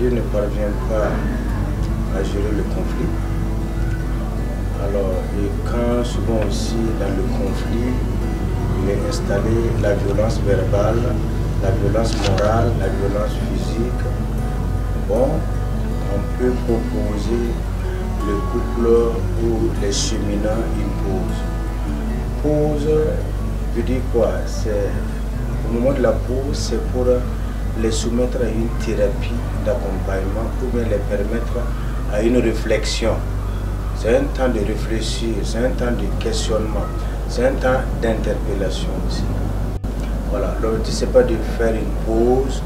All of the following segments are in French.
deux ne parviennent pas à gérer le conflit. Alors, et quand souvent aussi dans le conflit, il est installé la violence verbale, la violence morale, la violence physique, bon, on peut proposer le couple où les cheminants imposent. Pause veut dire quoi? C'est au moment de la pause, c'est pour les soumettre à une thérapie d'accompagnement pour bien les permettre à une réflexion. C'est un temps de réfléchir, c'est un temps de questionnement, c'est un temps d'interpellation aussi. Voilà, l'objectif c'est pas de faire une pause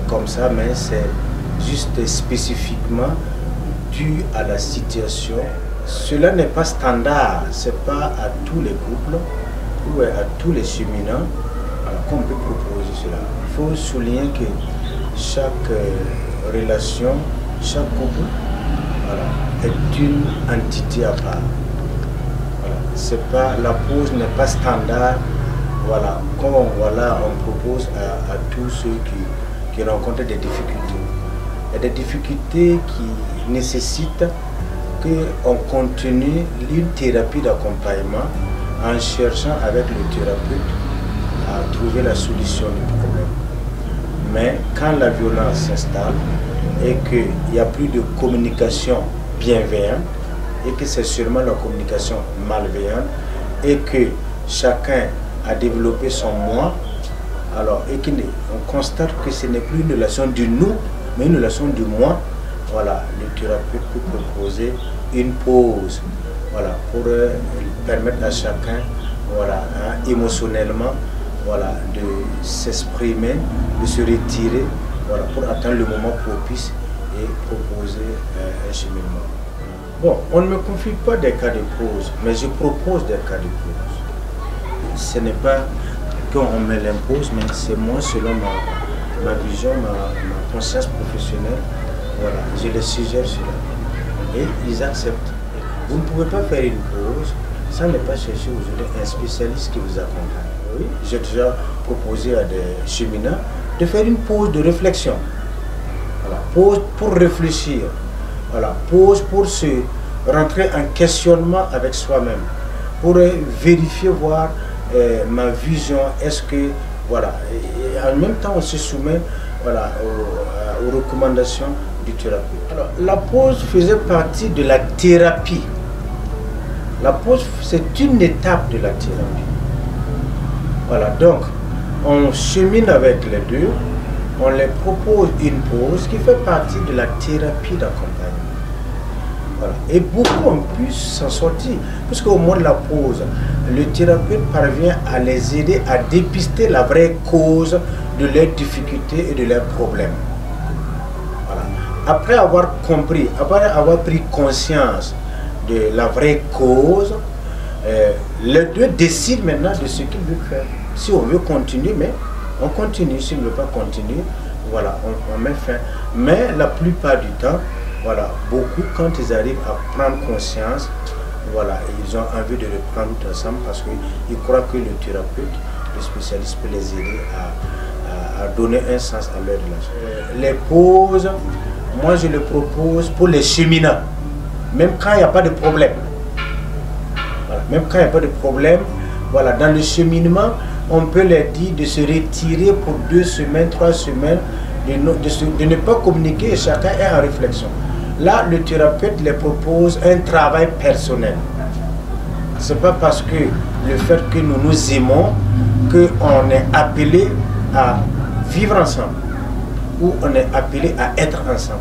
comme ça, mais c'est juste spécifiquement dû à la situation. Cela n'est pas standard, c'est pas à tous les couples ou à tous les cheminants qu'on peut proposer cela. Il faut souligner que chaque relation, chaque couple, voilà, est une entité à part. Voilà. C'est pas, la pause n'est pas standard, voilà, comme voilà, on propose à tous ceux qui rencontrent des difficultés. Il y a des difficultés qui nécessitent qu'on continue une thérapie d'accompagnement en cherchant avec le thérapeute à trouver la solution du problème. Mais quand la violence s'installe et qu'il n'y a plus de communication bienveillante et que c'est seulement la communication malveillante et que chacun a développé son moi, alors et qu'on constate que ce n'est plus une relation du nous, mais une relation du moi, voilà, le thérapeute peut proposer une pause, voilà, pour permettre à chacun, voilà, émotionnellement, voilà, de s'exprimer, de se retirer, voilà, pour attendre le moment propice et proposer un cheminement. Bon, on ne me confie pas des cas de pause, mais je propose des cas de pause. Ce n'est pas qu'on me l'impose, mais c'est moi, selon ma vision, ma conscience professionnelle, voilà, je les suggère cela. Et ils acceptent. Vous ne pouvez pas faire une pause sans ne pas chercher aujourd'hui un spécialiste qui vous accompagne. Oui, j'ai déjà proposé à des cheminants de faire une pause de réflexion. Voilà, pause pour réfléchir. Voilà, pause pour se rentrer en questionnement avec soi-même. Pour vérifier, voir ma vision, est-ce que, voilà, et en même temps on se soumet, voilà, aux recommandations du thérapeute. Alors, la pause faisait partie de la thérapie. La pause, c'est une étape de la thérapie. Voilà, donc, on chemine avec les deux, on les propose une pause qui fait partie de la thérapie d'accompagnement. Voilà. Et beaucoup ont pu s'en sortir, puisque au moment de la pause, le thérapeute parvient à les aider à dépister la vraie cause de leurs difficultés et de leurs problèmes. Voilà. Après avoir compris, après avoir pris conscience de la vraie cause, les deux décident maintenant de ce qu'ils veulent faire. Si on veut continuer, mais on continue. Si on ne veut pas continuer, voilà, on met fin. Mais la plupart du temps, voilà, beaucoup, quand ils arrivent à prendre conscience, voilà, ils ont envie de reprendre tout ensemble parce qu'ils croient que le thérapeute, le spécialiste peut les aider à donner un sens à leur relation. Les pauses, moi je le propose pour les cheminants, même quand il n'y a pas de problème. Voilà, même quand il n'y a pas de problème, voilà, dans le cheminement, on peut leur dire de se retirer pour 2 semaines, 3 semaines, de ne pas communiquer et chacun est en réflexion. Là, le thérapeute les propose un travail personnel. Ce n'est pas parce que le fait que nous nous aimons qu'on est appelé à vivre ensemble ou on est appelé à être ensemble.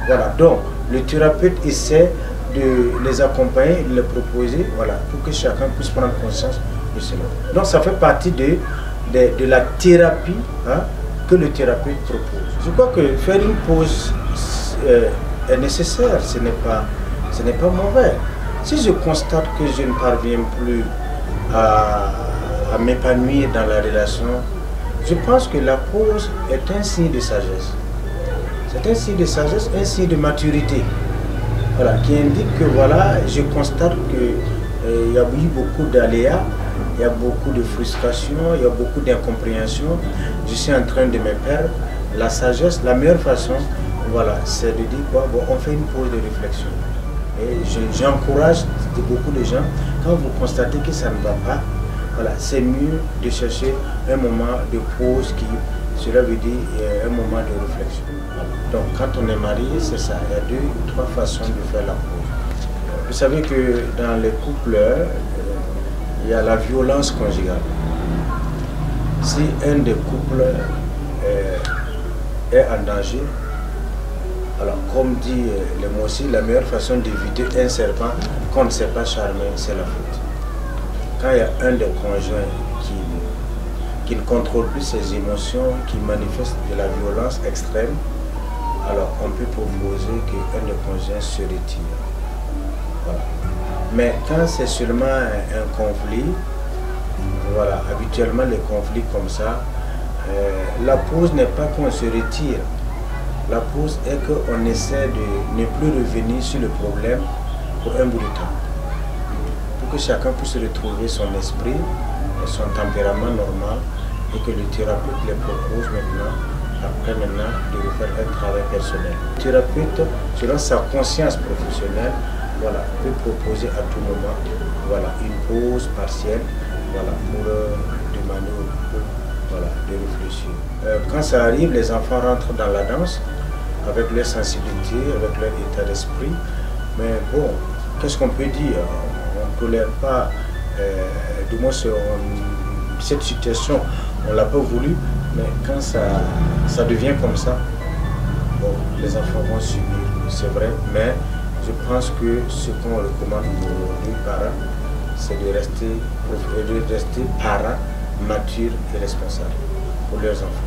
Voilà, donc le thérapeute essaie de les accompagner, de les proposer, voilà, pour que chacun puisse prendre conscience de cela. Donc ça fait partie de la thérapie, hein, que le thérapeute propose. Je crois que faire une pause est nécessaire, ce n'est pas mauvais. Si je constate que je ne parviens plus à m'épanouir dans la relation, je pense que la pause est un signe de sagesse. C'est un signe de sagesse, un signe de maturité. Voilà, qui indique que voilà, je constate qu'il y a eu beaucoup d'aléas, il y a beaucoup de frustration, il y a beaucoup d'incompréhension. Je suis en train de me perdre. La sagesse, la meilleure façon, voilà, c'est de dire quoi, bon, on fait une pause de réflexion. Et j'encourage beaucoup de gens, quand vous constatez que ça ne va pas, voilà, c'est mieux de chercher un moment de pause qui, cela veut dire un moment de réflexion. Donc quand on est marié, c'est ça, il y a deux ou trois façons de faire la pause. Vous savez que dans les couples, il y a la violence conjugale. Si un des couples est en danger, alors comme dit le mot aussi, la meilleure façon d'éviter un serpent qu'on ne sait pas charmer, c'est la faute. Quand il y a un des conjoints qui ne contrôle plus ses émotions, qui manifeste de la violence extrême, alors on peut proposer qu'un des conjoints se retire. Voilà. Mais quand c'est seulement un conflit, voilà, habituellement les conflits comme ça, la pause n'est pas qu'on se retire. La pause est qu'on essaie de ne plus revenir sur le problème pour un bout de temps. Pour que chacun puisse retrouver son esprit et son tempérament normal et que le thérapeute les propose maintenant, après de refaire un travail personnel. Le thérapeute, selon sa conscience professionnelle, voilà, peut proposer à tout moment, voilà, une pause partielle, voilà, pour demander au couple, voilà, de réfléchir. Quand ça arrive, les enfants rentrent dans la danse avec leur sensibilité, avec leur état d'esprit. Mais bon, qu'est-ce qu'on peut dire? On ne tolère pas, du moins cette situation, on ne l'a pas voulu, mais quand ça devient comme ça, bon, les enfants vont subir, c'est vrai, mais je pense que ce qu'on recommande aux deux parents, c'est de rester parents matures et responsables pour leurs enfants.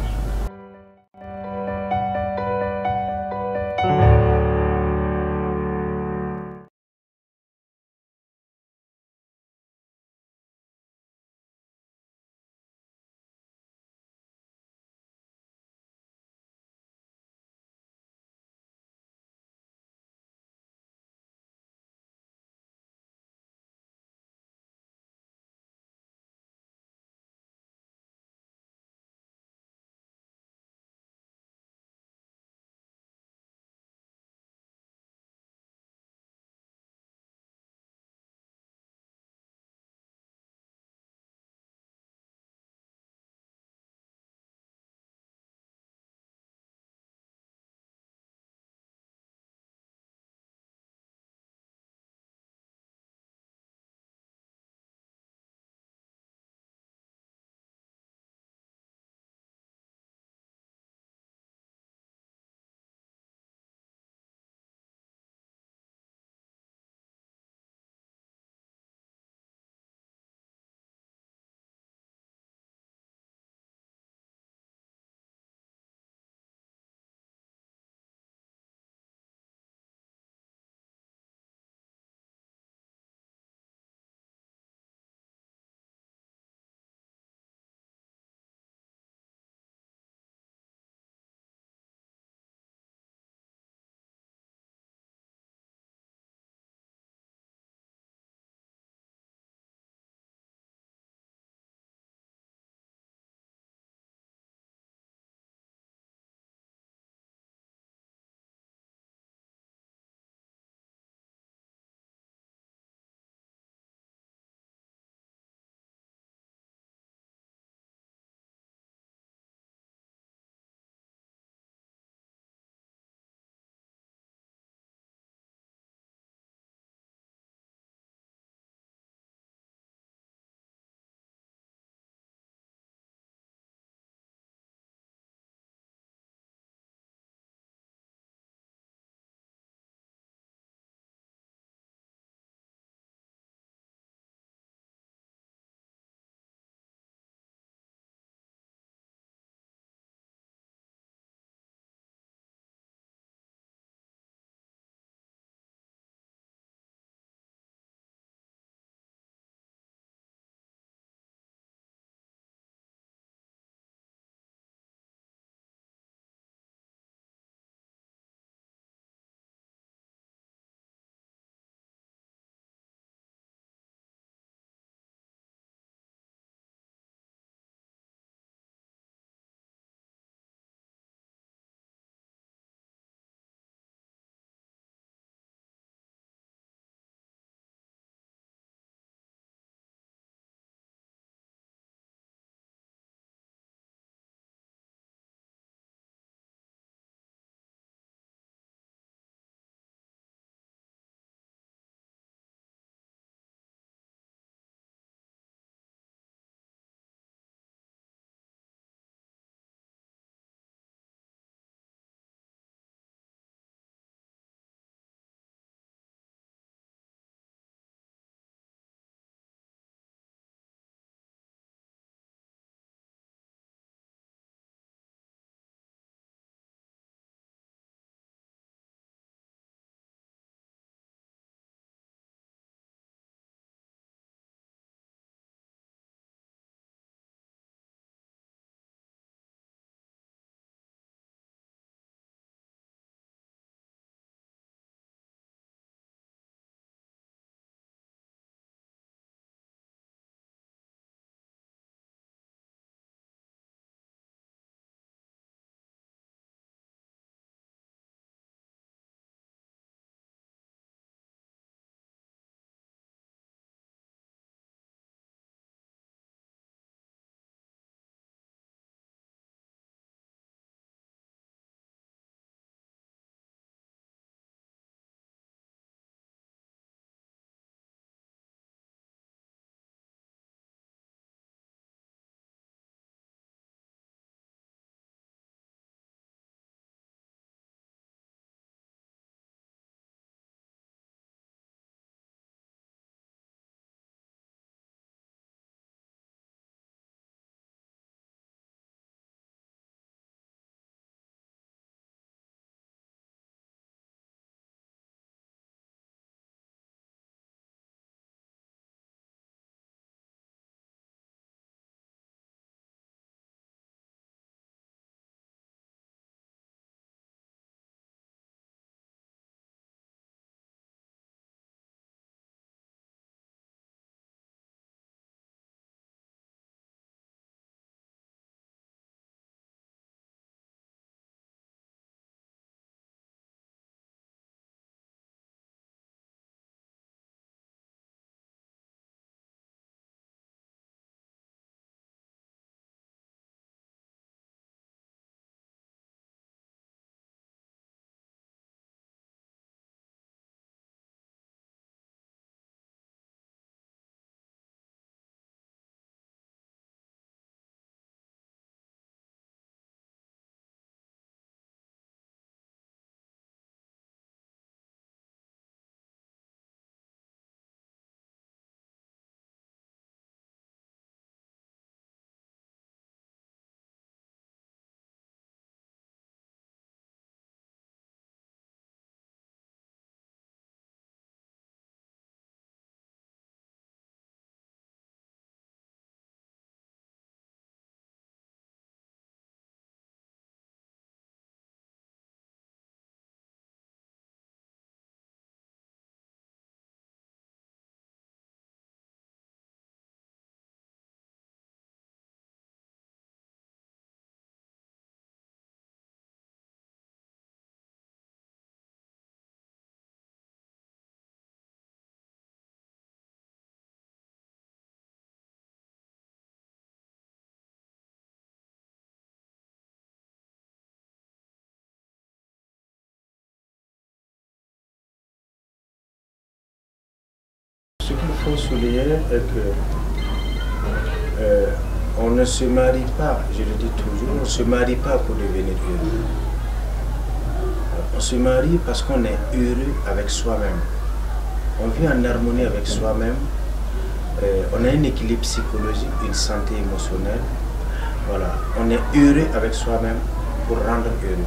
faut souligner est que on ne se marie pas, je le dis toujours, on ne se marie pas pour devenir heureux. On se marie parce qu'on est heureux avec soi-même. On vit en harmonie avec soi-même. On a un équilibre psychologique, une santé émotionnelle. Voilà. On est heureux avec soi-même pour rendre heureux.